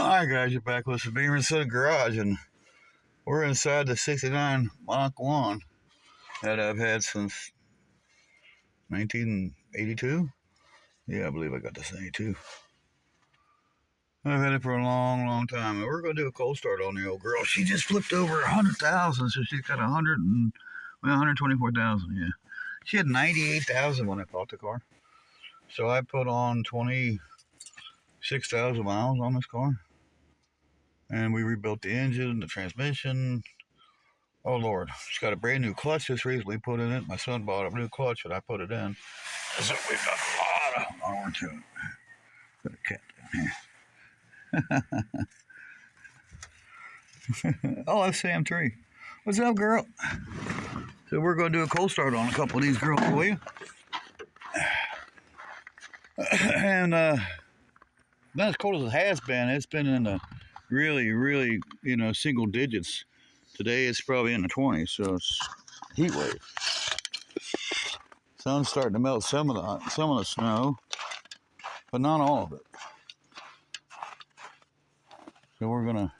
Alright guys, you're back with the Beamer Inside Garage, and we're inside the 69 Mach1 that I've had since 1982. Yeah, I believe I got this in 82. I've had it for a long time, and we're going to do a cold start on the old girl. She just flipped over 100,000, so she's got 124,000, yeah. She had 98,000 when I bought the car. So I put on 26,000 miles on this car. And we rebuilt the engine, the transmission. Oh Lord, she's got a brand new clutch just recently put in it. My son bought a new clutch and I put it in. So we've got a lot of power to it. Put a cat down here. Oh, that's Sam Tree. What's up, girl? So we're going to do a cold start on a couple of these girls for you. And not as cold as it has been. It's been in the really, single digits. Today it's probably in the 20s, so it's heat wave. Sun's starting to melt some of the snow, but not all of it. So we're gonna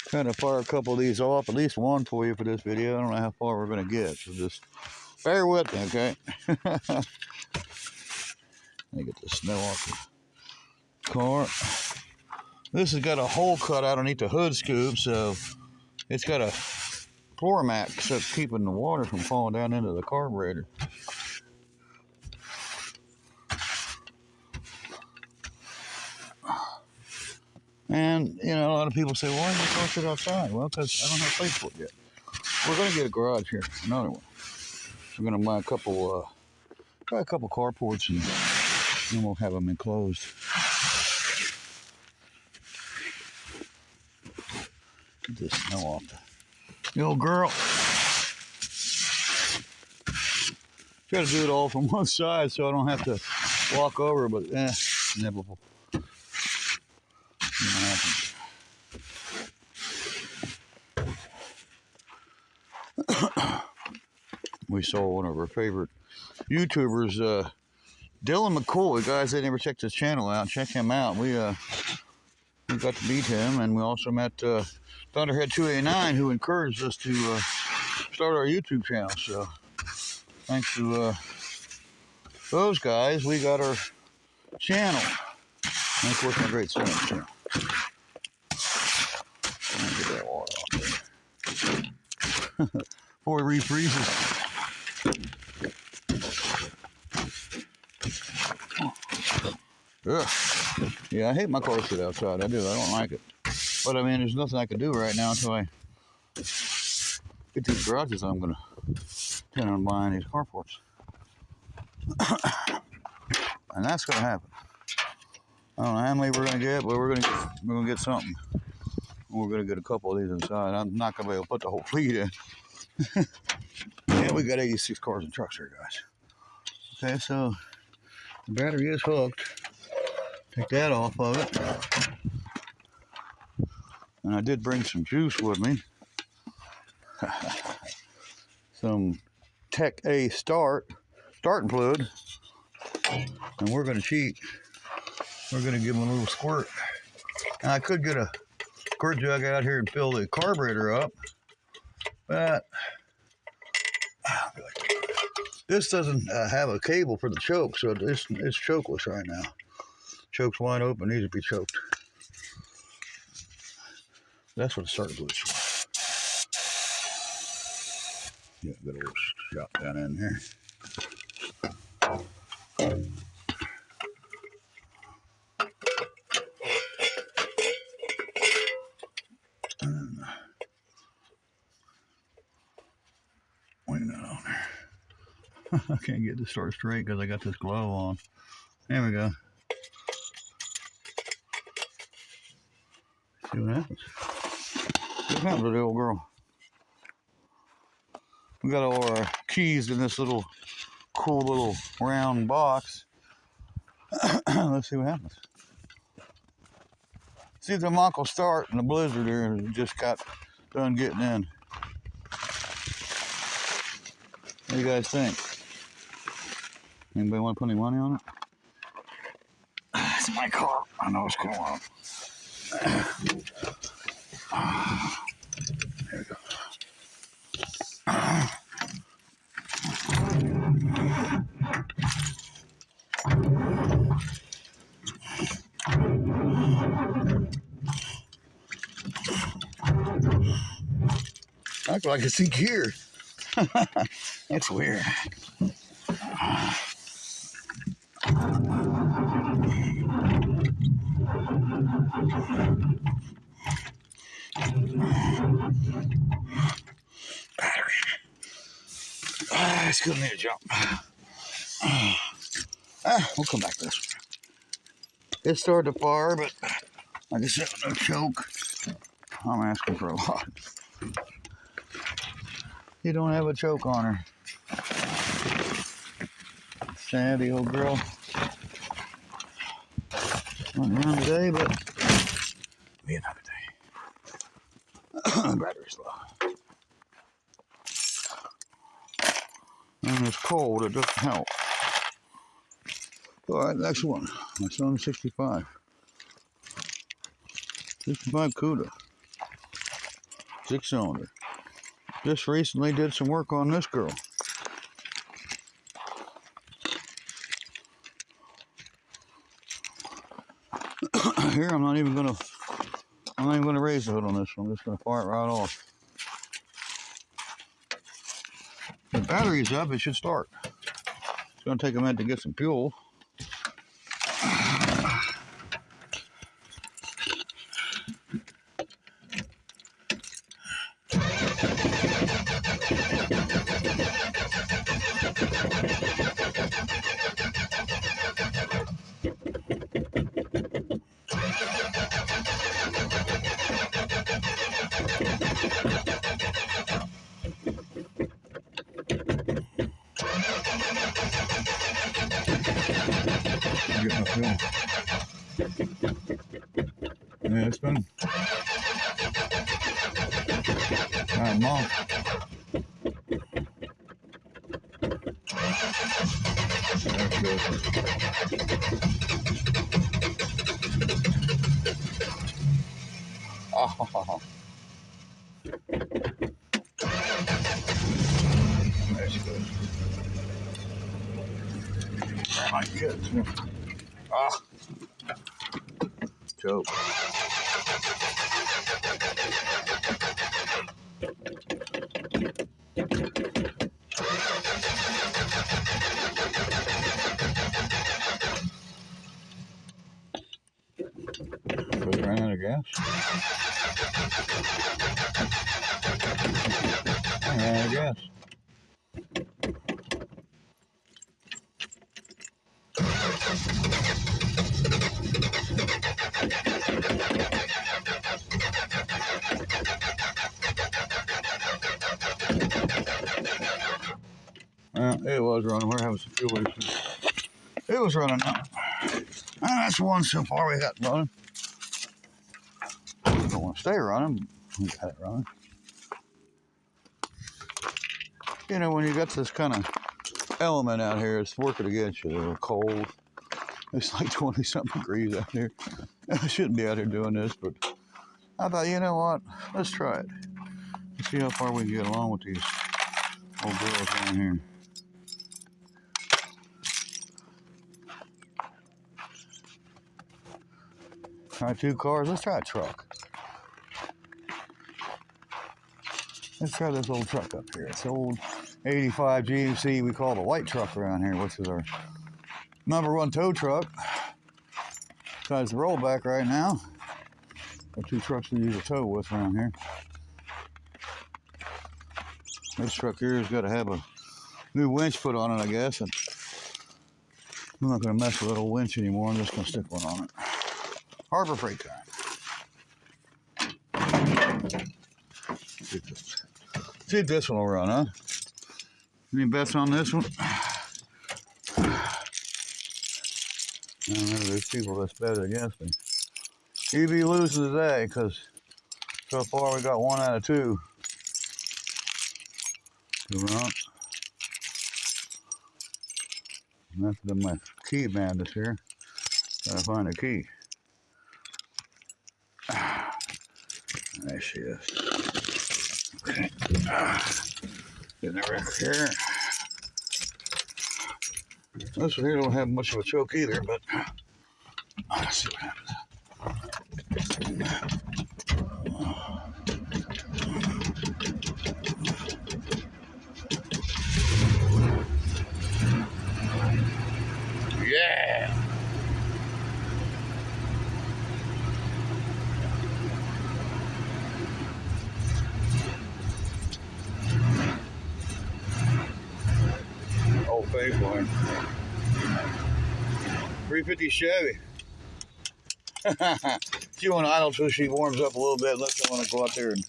try to fire a couple of these off, at least one for you for this video. I don't know how far we're gonna get, so just bear with me, okay? Let me get the snow off the car. This has got a hole cut out underneath the hood scoop, so it's got a floor mat that's keeping the water from falling down into the carburetor. And, a lot of people say, why did you park it outside? Well, because I don't have place for it yet. We're going to get a garage here, another one. We're going to buy a couple carports, and then we'll have them enclosed. Get this snow off the old girl. Try to do it all from one side so I don't have to walk over, but inevitable. We saw one of our favorite YouTubers, Dylan McCoy. Guys, they never checked his channel out. Check him out. We got to meet him, and we also met Thunderhead289, who encouraged us to start our YouTube channel. So thanks to those guys, we got our channel. And of course, my great son channel. Get that water off there. Before it refreezes. Ugh. Yeah, I hate my car sit outside. I do. I don't like it. But I mean, there's nothing I can do right now until I get these garages. I'm going to intend on buying these carports. And that's going to happen. I don't know how many we're going to get, but we're going to get something. We're going to get a couple of these inside. I'm not going to be able to put the whole fleet in. Yeah, we got 86 cars and trucks here, guys. Okay, so the battery is hooked. Take that off of it. And I did bring some juice with me. Some Tech A starting fluid. And we're going to cheat. We're going to give them a little squirt. Now, I could get a squirt jug out here and fill the carburetor up. But this doesn't have a cable for the choke, so it's chokeless right now. Choke's wide open, needs to be choked. That's what the starter fluid's for. Yeah, got a little shot down in here. Wait a minute on there. I can't get this start straight because I got this glove on. There we go. See what happens. What happens to the old girl? We got all our keys in this little cool little round box. Let's see what happens. See if the Mach will start in the blizzard here and just got done getting in. What do you guys think? Anybody want to put any money on it? It's my car. I know what's going on. There we go. Act like it's in gear. That's weird. Battery. It's gonna need a jump. We'll come back to this one. It started to fire, but I just have no choke. I'm asking for a lot. You don't have a choke on her. Sandy old girl. Won't run today, but be another day. Battery's low. And it's cold, it doesn't help. Alright, next one. My son's 65. 65 CUDA. 6-cylinder. Just recently did some work on this girl. Here, I'm not even gonna raise the hood on this one. I'm just gonna fire it right off. The battery's up, it should start. It's gonna take a minute to get some fuel. Get my fuel. Yeah, it's been about a month. That's good. Oh, that's good. I like it. Ah, choke. Because it ran out of gas. I ran out of gas. It was running. We're having some fuel issues. It was running now. That's one so far we got running. Don't want to stay running. We got it running. You know, when you got this kind of element out here, it's working against you. A little cold. It's like 20-something degrees out here. I shouldn't be out here doing this, but I thought, you know what? Let's try it. Let's see how far we can get along with these old girls down here. Try 2 cars. Let's try a truck. Let's try this old truck up here. It's old 85 GMC. We call the white truck around here, which is our #1 tow truck. Besides the rollback right now. Got 2 trucks to use a tow with around here. This truck here has got to have a new winch put on it, I guess. And I'm not going to mess with that old winch anymore. I'm just going to stick one on it. Harbor Freight time. See if this one will run, huh? Any bets on this one? I don't know, there's people that's betting against me. You'd be losing today, because so far we got 1 out of 2. Run. Method of my key madness here. Gotta find a key. There she is. Okay. Getting the wrecker here. This one here don't have much of a choke either, but let's see what happens. Yeah! Old faithful one. 350 Chevy. She won't idle till she warms up a little bit, unless I want to go out there and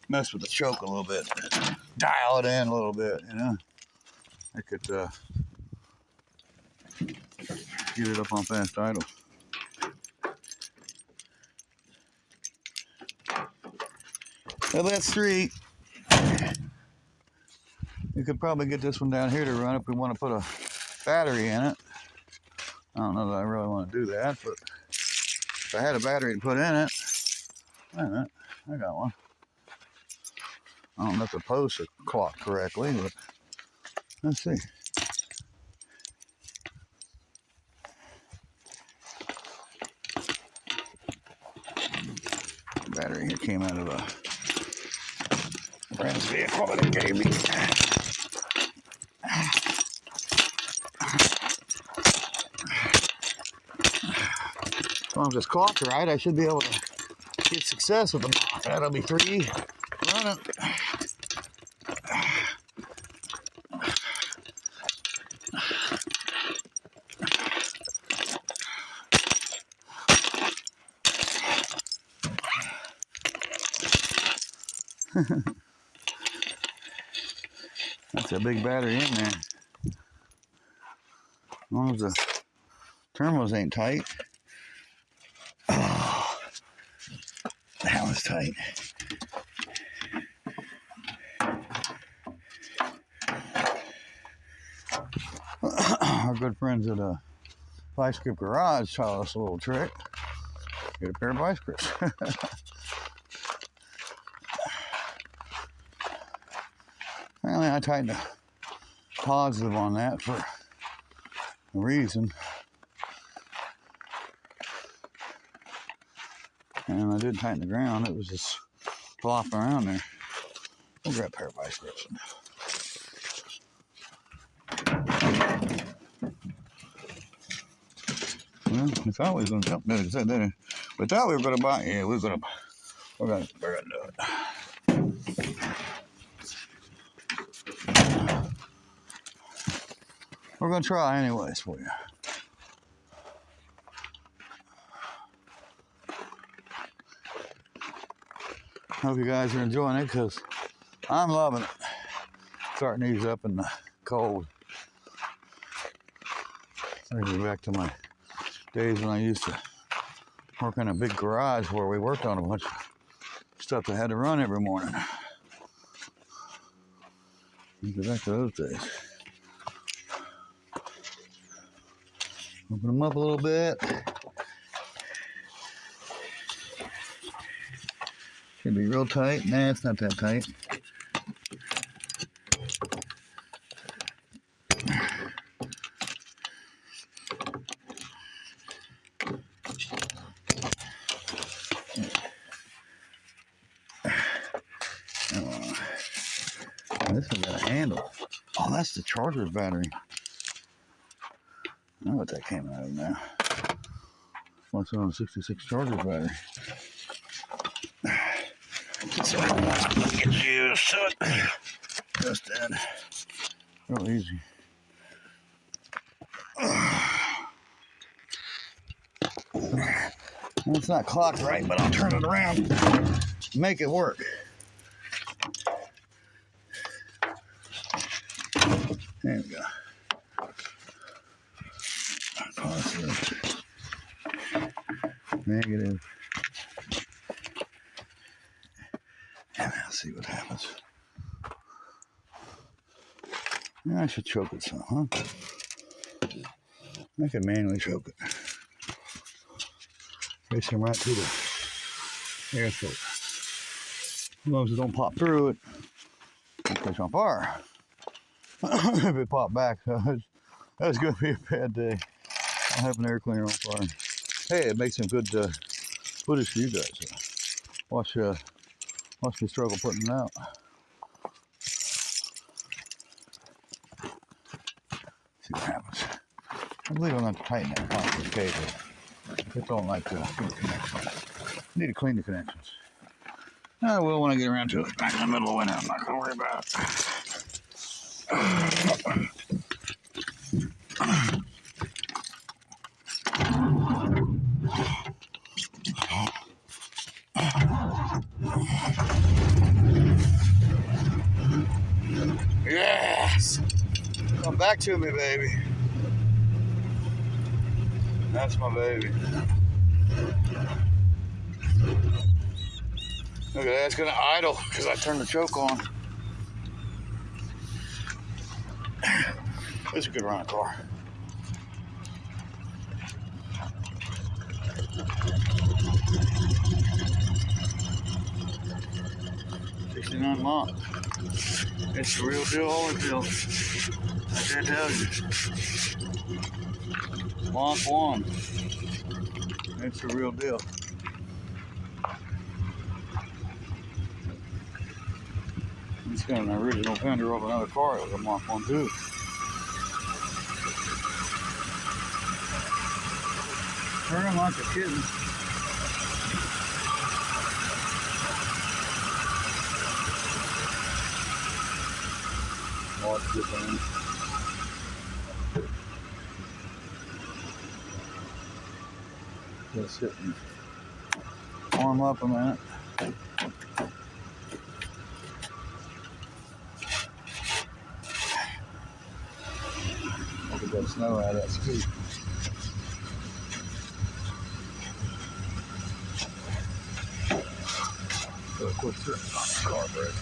mess with the choke a little bit. Dial it in a little bit, you know. I could get it up on fast idle. Well, that's 3. You could probably get this one down here to run if we want to put a battery in it. I don't know that I really want to do that, but if I had a battery to put in it, wait a minute, I got one. I don't know if the posts are clocked correctly, but let's see. The battery here came out of a friend's vehicle that he gave me. As long as it's clocked right, I should be able to get success with them. That'll be 3 running. That's a big battery in there. As long as the terminals ain't tight. Oh, that was tight. Our good friends at Vice Grip Garage taught us a little trick. Get a pair of vice grips. Apparently I tightened the positive on that for a reason. And I did tighten the ground. It was just flopping around there. We'll grab a pair of vice grips. Well, we thought we was going to jump there. We thought we were going to buy. Yeah, we're going to do it. We're going to try anyways for you. Hope you guys are enjoying it, because I'm loving it. Starting these up in the cold. Brings me back to my days when I used to work in a big garage where we worked on a bunch of stuff that had to run every morning. Get back to those days. Open them up a little bit. Should be real tight. Nah, it's not that tight. This one's got a handle. Oh, that's the charger's battery. I know what that came out of now. What's on a 66 charger's battery? So I can get used to it. Just that. Real easy. Well, it's not clocked right, but I'll turn it around, make it work. There we go. Positive. Negative. And I'll see what happens. Yeah, I should choke it some, huh? I can manually choke it. Racing right through the air filter. As long as it don't pop through it, it'll catch on fire. If it popped back, that's going to be a bad day. I'll have an air cleaner on fire. Hey, it makes some good footage for you guys. Watch me struggle putting it out. See what happens. I believe I'm going to tighten that plastic cable. It don't like the connections. Need to clean the connections. I will when I get around to it. Back in the middle of winter, I'm not going to worry about it. Yes! Come back to me, baby. That's my baby. Look at that, it's gonna idle because I turned the choke on. It's a good running car. '69 Mach. It's the real deal, always deal. I can't tell you. Mach1. It's the real deal. It's got an original fender of another car. It was a Mach1 too. Turning like a kitten. Oh, it's good thing. Just sit and warm up a minute. Look at that snow out of that scoop. So a quick trip on the carburetor.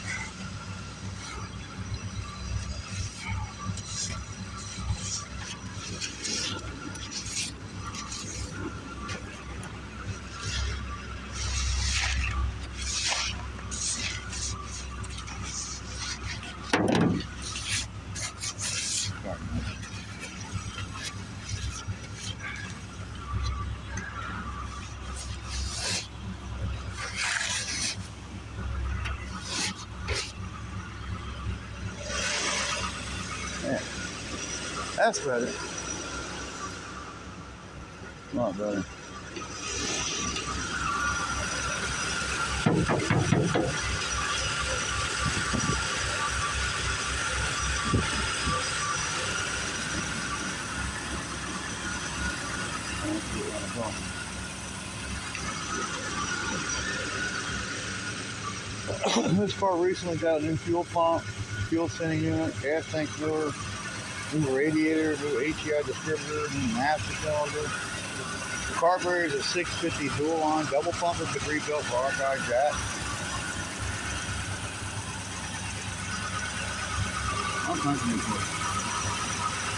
Yeah, that's better. A lot better. This car recently got a new fuel pump, fuel sending unit, gas tank filler, new radiator, new HEI distributor, new master cylinder. The carburetor is a 650 dual line double pump with the rebuilt for archive jack. All kinds of new parts.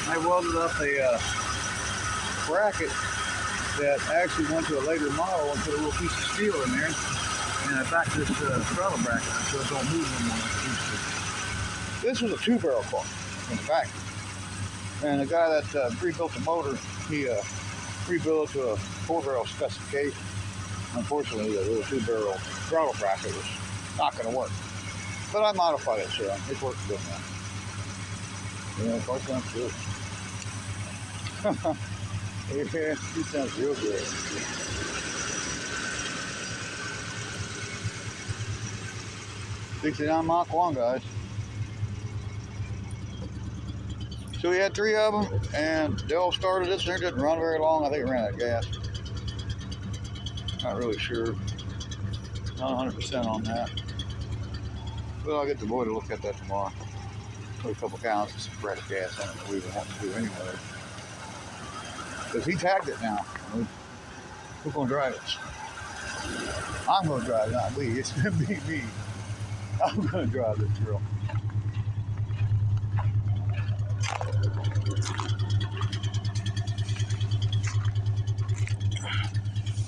I welded up a bracket that actually went to a later model and put a little piece of steel in there. And I backed this throttle bracket so it don't move no more like it used to. This was a 2-barrel car in the factory. And the guy that rebuilt the motor, he rebuilt it to a 4-barrel specification. Unfortunately, the little 2-barrel throttle bracket was not going to work. But I modified it, so it works good now. Yeah, the car sounds good. Yeah, it sounds real good. '69 Mach1, guys. So we had 3 of them, and they all started. This thing didn't run very long. I think it ran out of gas. Not really sure. Not 100% on that. But I'll get the boy to look at that tomorrow. Put a couple gallons of spread of gas in it that we would want to do anyway. Because he tagged it now. We're going to drive it. I'm going to drive it, not Lee. It's going to be me. I'm going to drive this drill.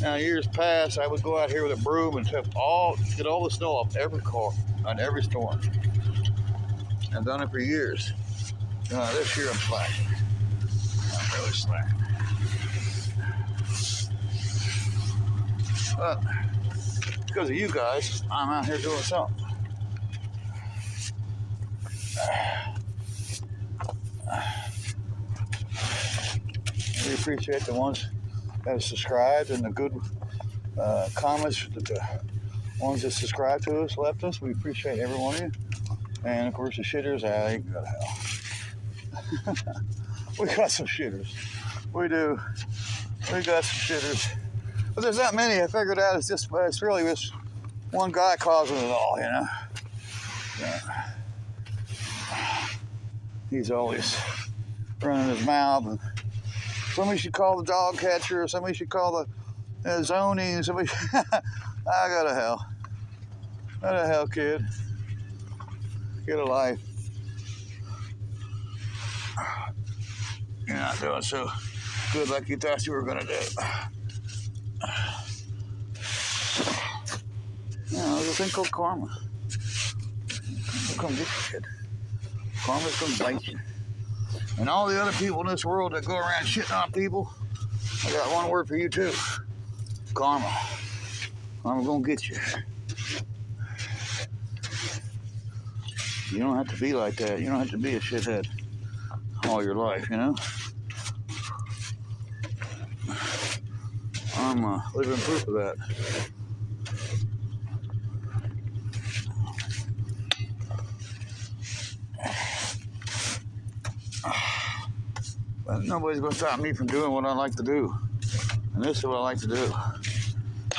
Now, years past, I would go out here with a broom and get all the snow off every car on every storm. I've done it for years. This year I'm slacking. I'm really slacking. But because of you guys, I'm out here doing something. We appreciate the ones that have subscribed and the good comments, the ones that subscribe to us, left us. We appreciate every one of you. And of course, the shitters, they can go to hell. We got some shitters. We do. We got some shitters. But there's not many. I figured out it's really just one guy causing it all, you know. Yeah. He's always running his mouth. And somebody should call the dog catcher, or somebody should call the zoning. Somebody. I go to hell. Go to hell, kid. Get a life. You're not doing so good like you thought you were gonna do. There's a thing called karma. It'll come get you, kid. Karma's gonna bite you. And all the other people in this world that go around shitting on people, I got one word for you too. Karma. Karma's gonna get you. You don't have to be like that. You don't have to be a shithead all your life, you know? I'm living proof of that. But nobody's going to stop me from doing what I like to do. And this is what I like to do.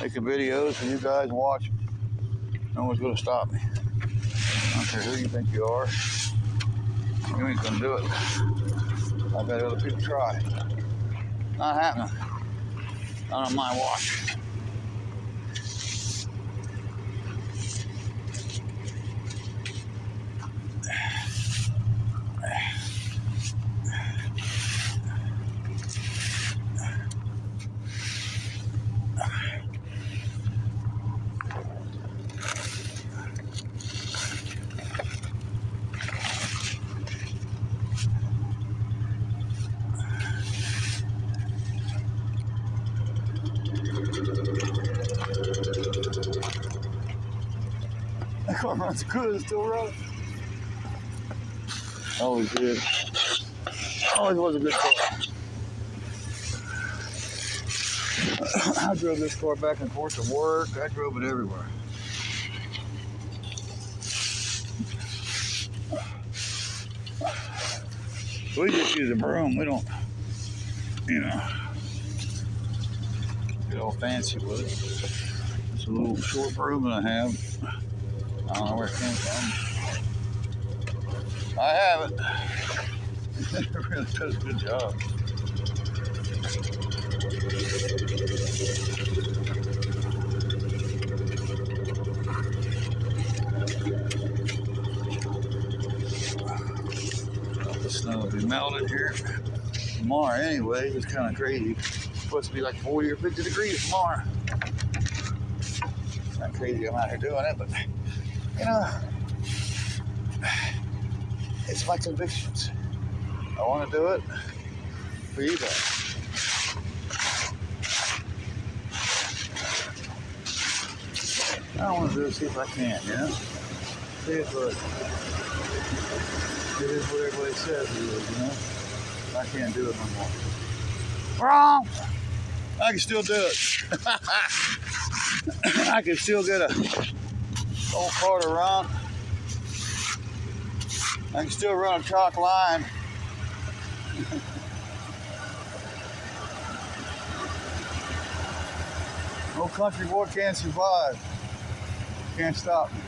Making videos for you guys and watch. No one's going to stop me. I don't care who you think you are. You ain't going to do it. I bet other people try. Not happening. Not on my watch. That car runs good, it's still running. Always did. Always was a good car. I drove this car back and forth to work. I drove it everywhere. We just use a broom. We don't, get all fancy with it. It's a little short broom that I have. I don't know where it came from. I have it. It really does a good job. The snow will be melted here tomorrow anyway. It's kind of crazy. It's supposed to be like 40 or 50 degrees tomorrow. It's not crazy I'm out here doing it, but it's my convictions. I want to do it for you guys. I want to do it, see if I can, See if it is what everybody says it is, I can't do it no more. Wrong! I can still do it. I can still get a old car to run. I can still run a chalk line. No country boy can't survive. Can't stop me.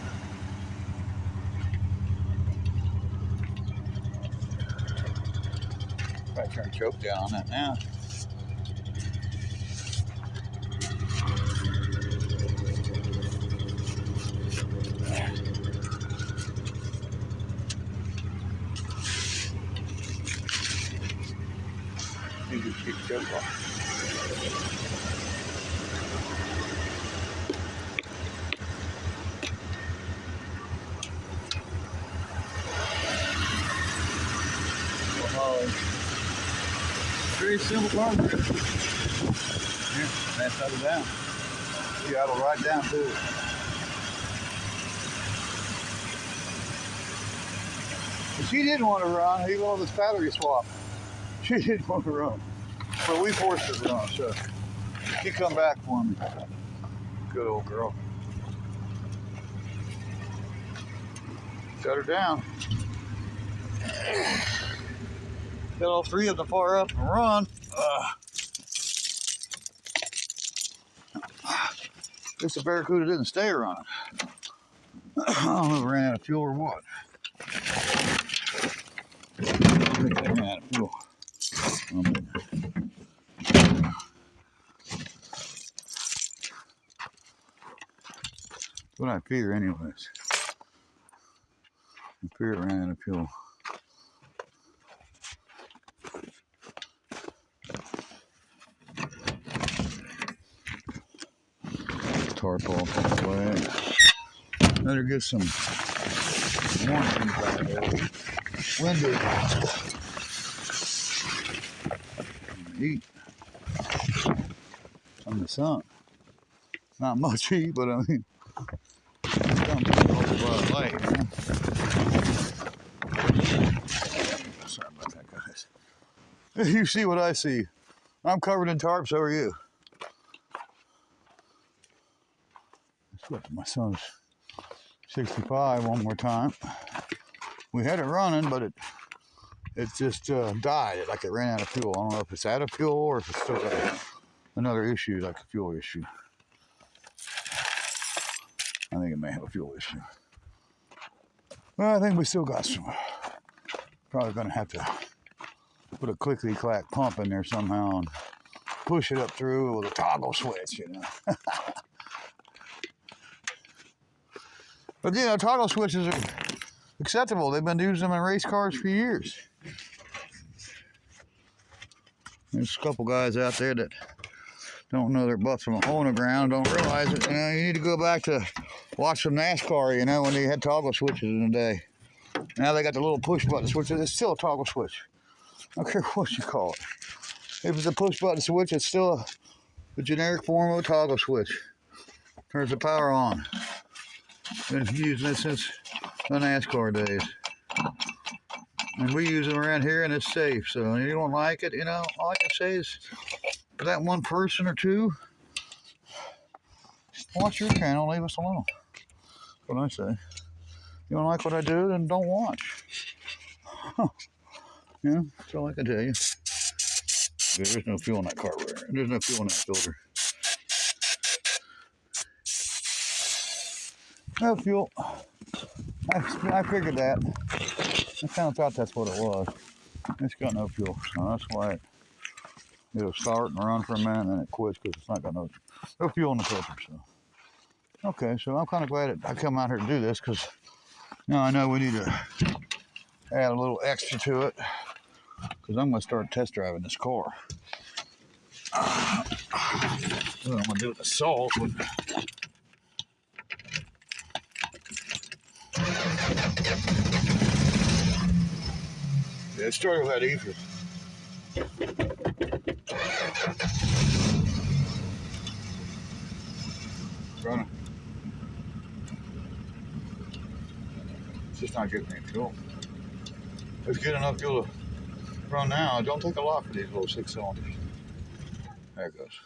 Probably turn choke down on that now. You just keep choke off. very simple carburetor. Here, that settle down. Throttle right down to it. But she didn't want to run, even though this battery swap. She didn't want to run. But we forced her to run, so she come back for me. Good old girl. Shut her down. Got all three of them far up and run. Guess the Barracuda didn't stay running. I don't know if it ran out of fuel or what. I think they ran out of fuel. What I figure anyways. I figure it ran out of fuel. Tarp off the way. Better get some warranty back there. Window. Heat. From the sun. Not much heat, but I mean, something a lot of light. Sorry about that, guys. You see what I see. I'm covered in tarp, so are you. My son's 65 one more time. We had it running, but it just died. Like it ran out of fuel. I don't know if it's out of fuel or if it's still got another issue, like a fuel issue. I think it may have a fuel issue. Well, I think we still got some. Probably going to have to put a clickety-clack pump in there somehow and push it up through with a toggle switch, you know. But, you know, toggle switches are acceptable. They've been using them in race cars for years. There's a couple guys out there that don't know their butts from a hole in the ground, don't realize it. You know, you need to go back to watch some NASCAR, you know, when they had toggle switches in the day. Now they got the little push button switches. It's still a toggle switch. I don't care what you call it. If it's a push button switch, it's still a generic form of a toggle switch. Turns the power on. Been using it since the NASCAR days. And we use them around here and it's safe. So if you don't like it, you know, all I can say is for that one person or two, just watch your channel, leave us alone. That's what I say. You don't like what I do, then don't watch. Yeah, that's all I can tell you. There's no fuel in that carburetor. There's no fuel in that filter. No fuel. I figured that. I kind of thought that's what it was. It's got no fuel, so that's why it'll start and run for a minute and then it quits because it's not got no fuel in the filter. So, okay, so I'm kind of glad I come out here to do this because now I know we need to add a little extra to it because I'm going to start test driving this car. What I'm going to do with the salt. Yeah, it started with that ether. It's running. It's just not getting any fuel. It's getting enough fuel to run now. It don't take a lot for these little 6 cylinders. There it goes.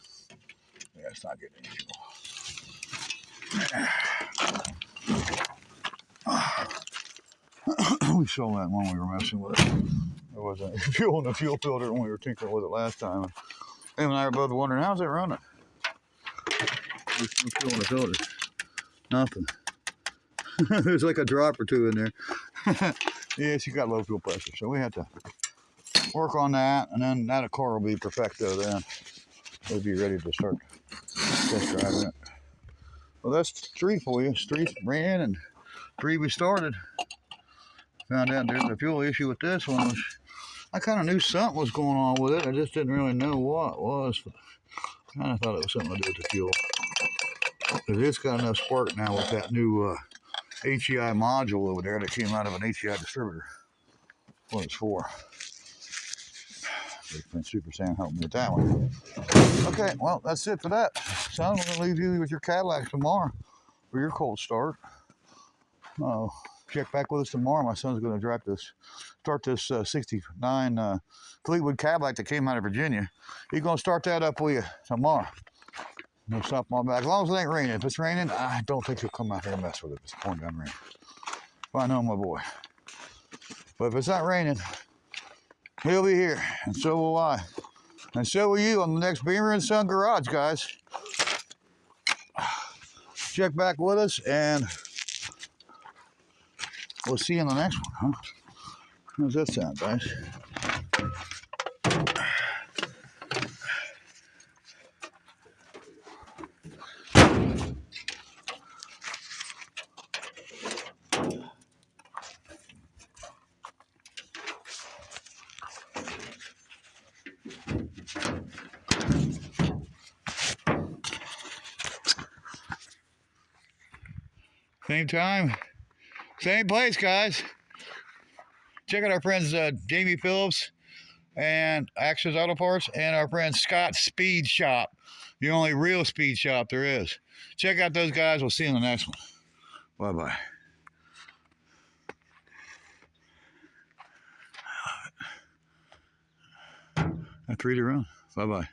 Yeah, it's not getting any fuel. We saw that when we were messing with it. There wasn't fuel in the fuel filter when we were tinkering with it last time. Him and I were both wondering, how's it running? There's no fuel in the filter. Nothing. There's like a drop or two in there. Yeah, she got low fuel pressure, so we had to work on that, and then that car will be perfecto then. We'll be ready to start test driving it. Well, that's 3 for you. 3 ran and 3 we started. Found out there's a fuel issue with this one. Which I kind of knew something was going on with it. I just didn't really know what it was. I kind of thought it was something to do with the fuel. Because it's got enough spark now with that new HEI module over there that came out of an HEI distributor. That's what it's for. Big friend Super Sam helped me with that one. Okay, well, that's it for that. Son, we're gonna leave you with your Cadillac tomorrow for your cold start. Check back with us tomorrow. My son's gonna start this 69 Fleetwood Cadillac that came out of Virginia. He's gonna start that up with you tomorrow. No stop my back. As long as it ain't raining. If it's raining, I don't think he'll come out here and mess with it. If it's pouring down rain. If I know my boy. But if it's not raining, he'll be here, and so will I. And so will you on the next Beamer and Son Garage, guys. Check back with us, and we'll see you in the next one, huh? How's that sound, guys? Same time, same place, guys. Check out our friends Jamie Phillips and Access Auto Parts, and our friend Scott Speed Shop, the only real speed shop there is. Check out those guys. We'll see you in the next one. Bye-bye. A 3 to run. Bye-bye.